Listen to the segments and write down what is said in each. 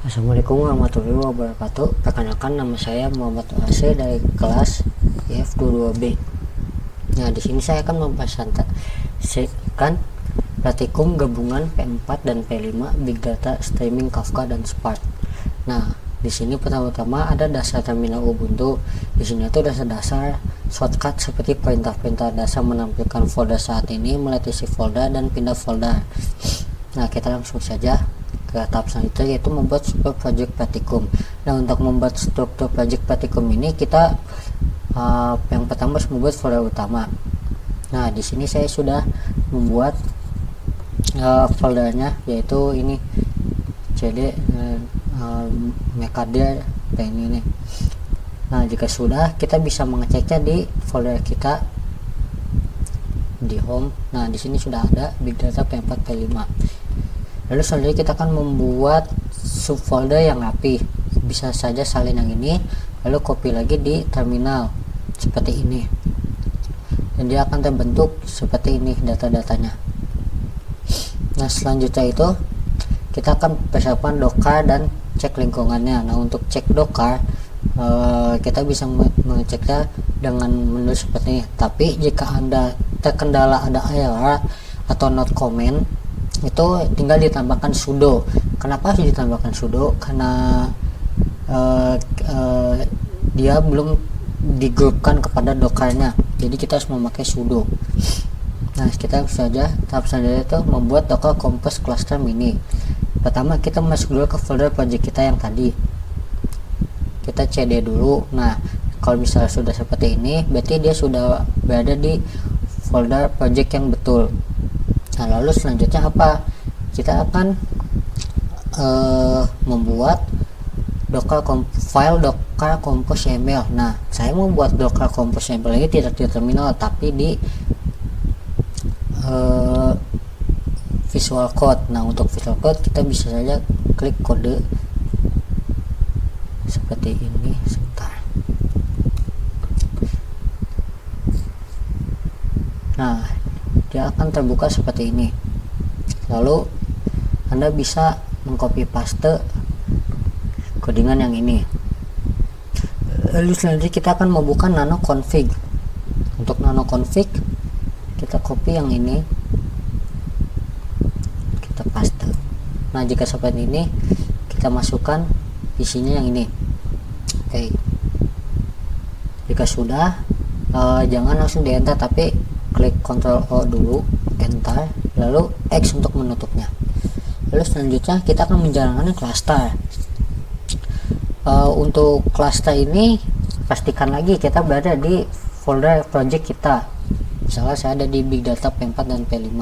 Assalamualaikum warahmatullahi wabarakatuh. Perkenalkan, nama saya Muhammad AC dari kelas IF22B. Nah, di sini saya akan mempresentasikan praktikum gabungan P4 dan P5 Big Data Streaming Kafka dan Spark. Nah, di sini pertama-tama ada dasar terminal Ubuntu. Di sini itu dasar-dasar shortcut seperti perintah-perintah dasar menampilkan folder saat ini, melatisi folder dan pindah folder. Nah, kita langsung saja ke tahap selanjutnya, yaitu membuat super project praktikum. Nah, untuk membuat struktur project praktikum ini kita yang pertama harus membuat folder utama. Nah, di sini saya sudah membuat foldernya, yaitu ini cd mekadir dan ini. Nah, jika sudah, kita bisa mengeceknya di folder kita di home. Nah, di sini sudah ada big data P4 P5. Lalu selanjutnya kita akan membuat subfolder yang rapi, bisa saja salin yang ini, lalu copy lagi di terminal seperti ini, dan dia akan terbentuk seperti ini data-datanya. Nah, selanjutnya itu kita akan persiapan docker dan cek lingkungannya. Nah, untuk cek docker kita bisa mengeceknya dengan menu seperti ini. Tapi jika Anda terkendala ada error atau not comment, itu tinggal ditambahkan sudo. Kenapa harus ditambahkan sudo? Karena dia belum digrupkan kepada dockernya, jadi kita harus memakai sudo. Nah, kita saja tahap selanjutnya itu membuat docker compose cluster mini. Pertama, kita masuk dulu ke folder project kita yang tadi, kita cd dulu. Nah, kalau misalnya sudah seperti ini, berarti dia sudah berada di folder project yang betul. Nah, lalu selanjutnya apa? Kita akan membuat file docker compose YAML. Nah, saya membuat docker compose YAML ini tidak di terminal, tapi di Visual Code. Nah, untuk Visual Code kita bisa saja klik kode seperti ini. Sebentar. Nah, dia akan terbuka seperti ini. Lalu Anda bisa mengcopy paste codingan yang ini. Lalu selanjutnya kita akan membuka nano config. Untuk nano config kita copy yang ini, kita paste. Nah, jika seperti ini, kita masukkan isinya yang ini. Oke. Jika sudah, jangan langsung di enter, tapi klik Ctrl O dulu, enter, lalu X untuk menutupnya. Lalu selanjutnya kita akan menjalankan cluster. Untuk cluster ini pastikan lagi kita berada di folder project kita. Misalnya saya ada di big data P4 dan P5.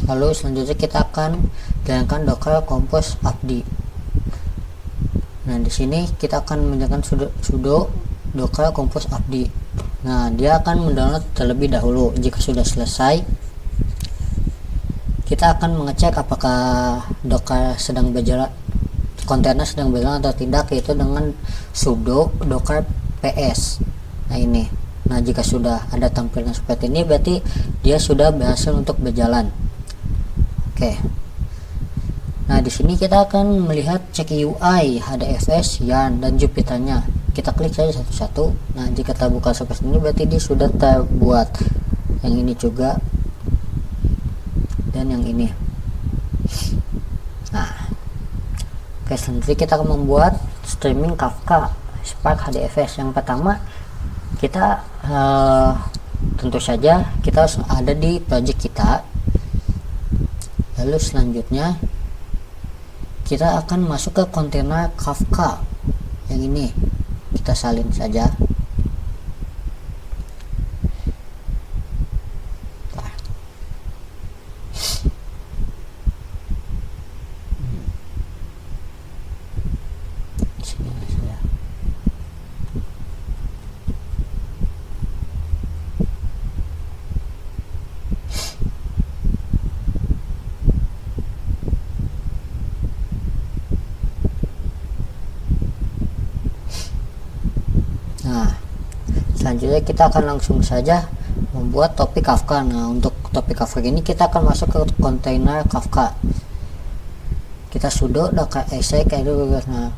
Lalu selanjutnya kita akan jalankan docker compose upd. Nah, di sini kita akan menjalankan sudo docker compose upd. Nah, dia akan mendownload terlebih dahulu. Jika sudah selesai, kita akan mengecek apakah docker sedang berjalan, kontainer sedang berjalan atau tidak, yaitu dengan sudo docker ps. Nah, ini. Nah, jika sudah ada tampilan seperti ini, berarti dia sudah berhasil untuk berjalan. Oke. Nah, di sini kita akan melihat cek UI, HDFS, Yarn, dan Jupyter-nya. Kita klik saja satu-satu. Nah, jika terbuka seperti ini, berarti dia sudah terbuat. Yang ini juga, dan yang ini. Nah, oke, selanjutnya kita akan membuat streaming Kafka Spark HDFS. Yang pertama, kita tentu saja kita harus ada di project kita. Lalu selanjutnya kita akan masuk ke kontainer Kafka yang ini, kita salin saja. Nah, selanjutnya kita akan langsung saja membuat topik Kafka. Nah, untuk topik Kafka ini kita akan masuk ke kontainer Kafka. kita sudo docker exec kayak gitu. Nah,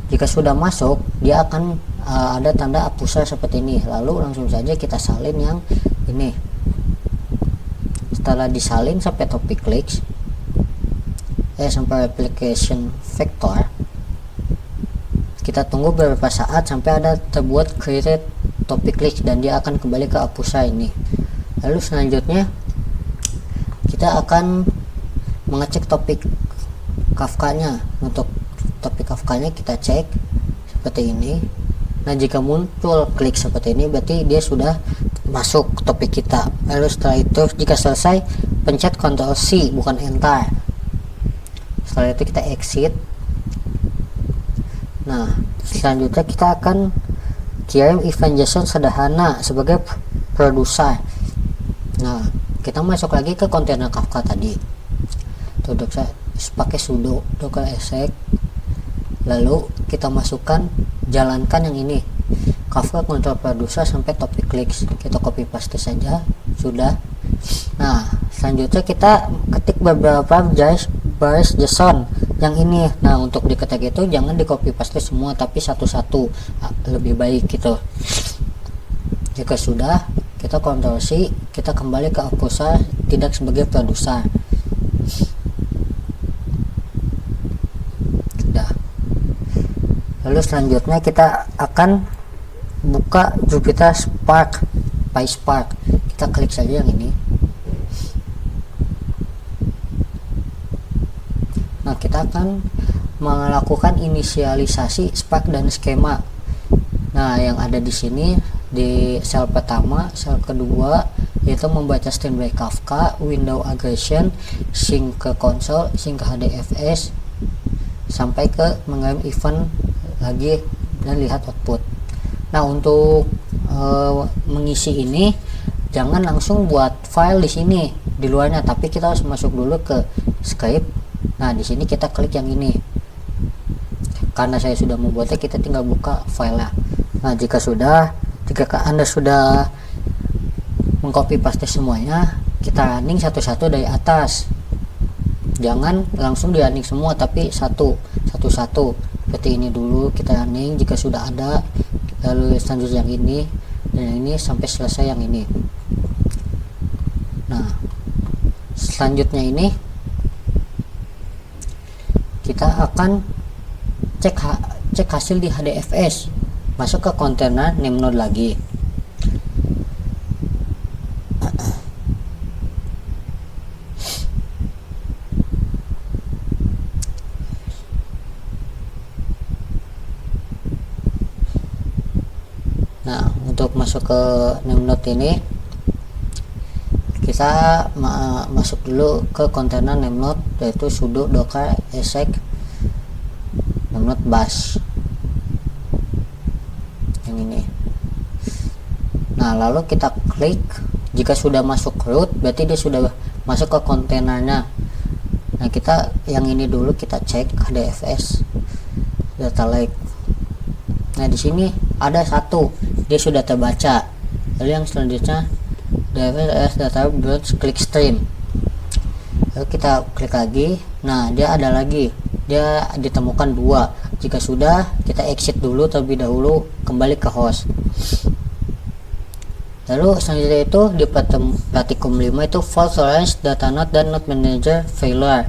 jika sudah masuk, dia akan ada tanda hapusnya seperti ini. Lalu langsung saja kita salin yang ini. Setelah disalin sampai topic clicks, sampai application vector, kita tunggu beberapa saat sampai ada terbuat created topic clicks dan dia akan kembali ke hapusnya ini. Lalu selanjutnya kita akan mengecek topik Kafka-nya. Untuk topik Kafka-nya kita cek seperti ini. Nah, jika muncul klik seperti ini berarti dia sudah masuk ke topik kita. Lalu setelah itu jika selesai, pencet Ctrl C bukan Enter. Setelah itu kita exit. Nah, selanjutnya kita akan kirim event JSON sederhana sebagai produser. Nah, kita masuk lagi ke kontainer Kafka tadi. Tuh, pakai sudo docker exec. Lalu kita masukkan, jalankan yang ini, Kafka control producer sampai topic clicks. Kita copy paste saja, sudah. Nah, selanjutnya kita ketik beberapa baris JSON yang ini. Nah, untuk diketik itu jangan di copy paste semua, tapi satu-satu lebih baik gitu. Jika sudah, kita Ctrl C, kita kembali ke Aposa tidak sebagai produser. Sudah. Lalu selanjutnya kita akan buka Jupyter Spark, PySpark. Kita klik saja yang ini. Nah, kita akan melakukan inisialisasi Spark dan skema. Nah, yang ada di sini di sel pertama, sel kedua yaitu membaca stream by Kafka, window aggregation, sync ke konsol, sync ke HDFS, sampai ke mengirim event lagi dan lihat output. Nah, untuk mengisi ini jangan langsung buat file di sini di luarnya, tapi kita harus masuk dulu ke script. Nah, di sini kita klik yang ini. Karena saya sudah membuatnya, kita tinggal buka filenya. Nah, jika Anda sudah mengcopy paste semuanya, kita running satu-satu dari atas. Jangan langsung di running semua, tapi satu-satu. Seperti ini dulu kita running jika sudah ada, lalu selanjutnya yang ini dan yang ini sampai selesai yang ini. Nah, selanjutnya ini kita akan cek hasil di HDFS, masuk ke kontainer Nemnode lagi. Nah, untuk masuk ke Nemnode ini kita masuk dulu ke kontainer Nemnode, yaitu sudo docker exec Nemnode bash yang ini. Nah, lalu kita klik. Jika sudah masuk root berarti dia sudah masuk ke kontainernya. Nah, kita yang ini dulu kita cek HDFS data lake. Nah, di sini ada satu, dia sudah terbaca. Lalu yang selanjutnya DFS data click stream. Lalu kita klik lagi. Nah, dia ada lagi, dia ditemukan dua. Jika sudah, kita exit dulu terlebih dahulu, kembali ke host. Lalu selanjutnya itu di praktikum 5 itu fault tolerance, data node, dan node manager failure.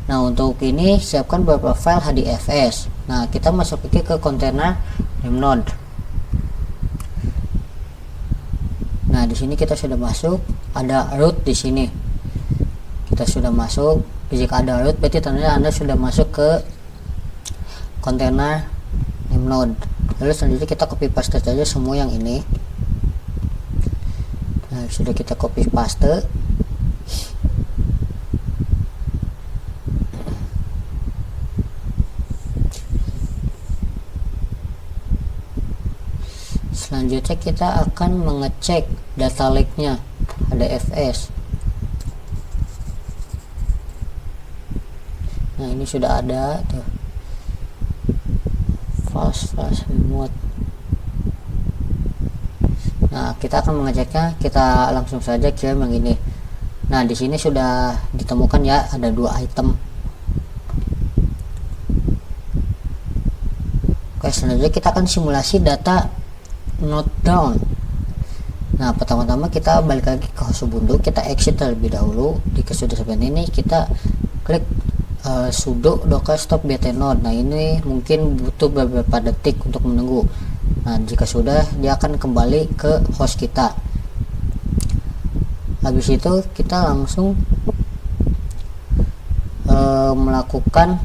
Nah, untuk ini siapkan beberapa file HDFS. Nah, kita masuk lagi ke kontainer Nemnode. Nah, di sini kita sudah masuk, ada root di sini. Kita sudah masuk. Jika ada root berarti tandanya Anda sudah masuk ke kontainer Nemnode. Lalu selanjutnya kita copy paste saja semua yang ini. Nah, sudah kita copy paste. Selanjutnya kita akan mengecek data lake-nya HDFS. Nah, ini sudah ada tuh, flash remote. Nah, kita akan mengeceknya, kita langsung saja kirim yang ini. Nah, di sini sudah ditemukan ya, ada dua item. Oke, selanjutnya kita akan simulasi data note down. Nah, pertama-tama kita balik lagi ke host Ubuntu, kita exit terlebih dahulu. Jika sudah seperti ini, kita klik sudo docker stop btnode. Nah, ini mungkin butuh beberapa detik untuk menunggu. Nah, jika sudah, dia akan kembali ke host kita. Habis itu kita langsung melakukan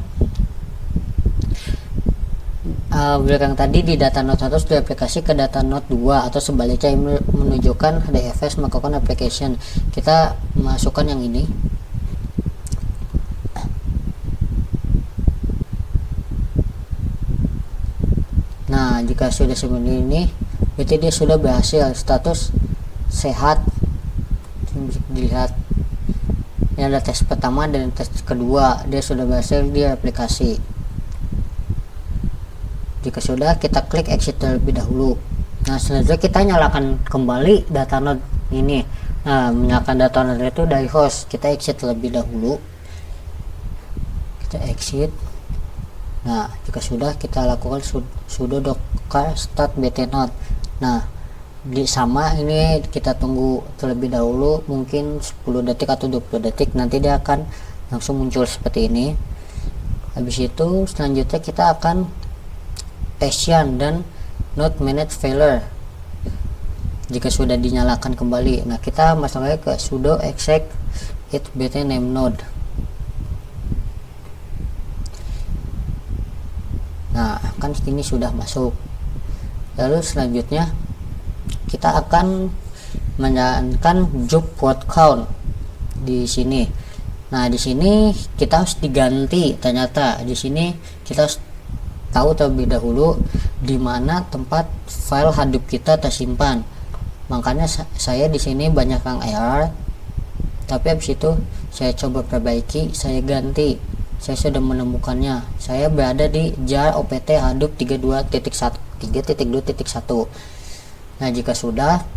belakang tadi di data node 1 di aplikasi ke data node 2 atau sebaliknya menunjukkan DFS melakukan application. Kita masukkan yang ini. Nah, jika sudah seperti ini, berarti dia sudah berhasil, status sehat. Bisa dilihat ini ada tes pertama dan tes kedua, dia sudah berhasil di aplikasi. Jika sudah, kita klik exit terlebih dahulu. Nah, selanjutnya kita nyalakan kembali data node ini. Nah, menyalakan data node itu dari host, kita exit terlebih dahulu. Kita exit. Nah, jika sudah, kita lakukan sudo docker start btnode. Nah, sama ini kita tunggu terlebih dahulu, mungkin 10 detik atau 20 detik, nanti dia akan langsung muncul seperti ini. Habis itu selanjutnya kita akan Asian dan node manage failure. Jika sudah dinyalakan kembali, nah kita masuknya ke sudo exec it btname node. Nah, kan ini sudah masuk. Lalu selanjutnya kita akan menjalankan job word count di sini. Nah, di sini kita harus diganti. Ternyata di sini kita harus tahu terlebih dahulu di mana tempat file Hadoop kita tersimpan. Makanya saya di sini banyak yang error, tapi habis itu saya coba perbaiki, saya ganti. Saya sudah menemukannya. Saya berada di jar opt hadoop 3.2.1. Nah, jika sudah,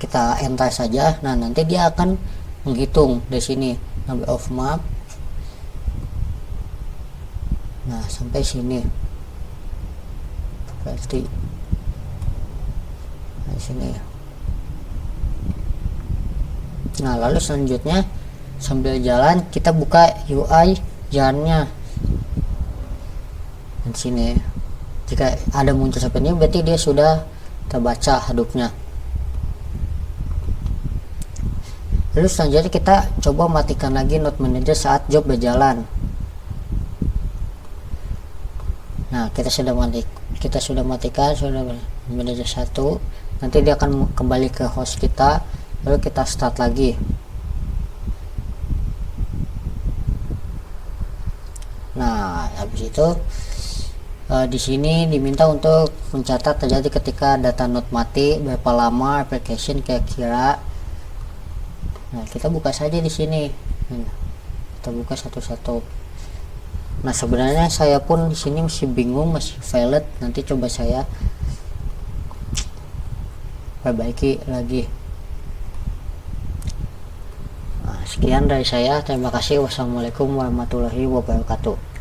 kita enter saja. Nah, nanti dia akan menghitung di sini number of map. Nah, sampai sini berarti di sini. Nah, lalu selanjutnya sambil jalan kita buka UI jar-nya di sini. Jika ada muncul seperti ini, berarti dia sudah terbaca Hadoop-nya. Lalu selanjutnya kita coba matikan lagi node manager saat job berjalan. Nah, kita sudah matikan sudah manager 1. Nanti dia akan kembali ke host kita, lalu kita start lagi. Nah, habis itu di sini diminta untuk mencatat terjadi ketika data node mati, berapa lama application kira-kira. Nah, kita buka saja di sini. Kita buka satu-satu. Nah, sebenarnya saya pun di sini masih bingung, masih valid. Nanti coba saya perbaiki lagi. Nah, sekian dari saya. Terima kasih. Wassalamualaikum warahmatullahi wabarakatuh.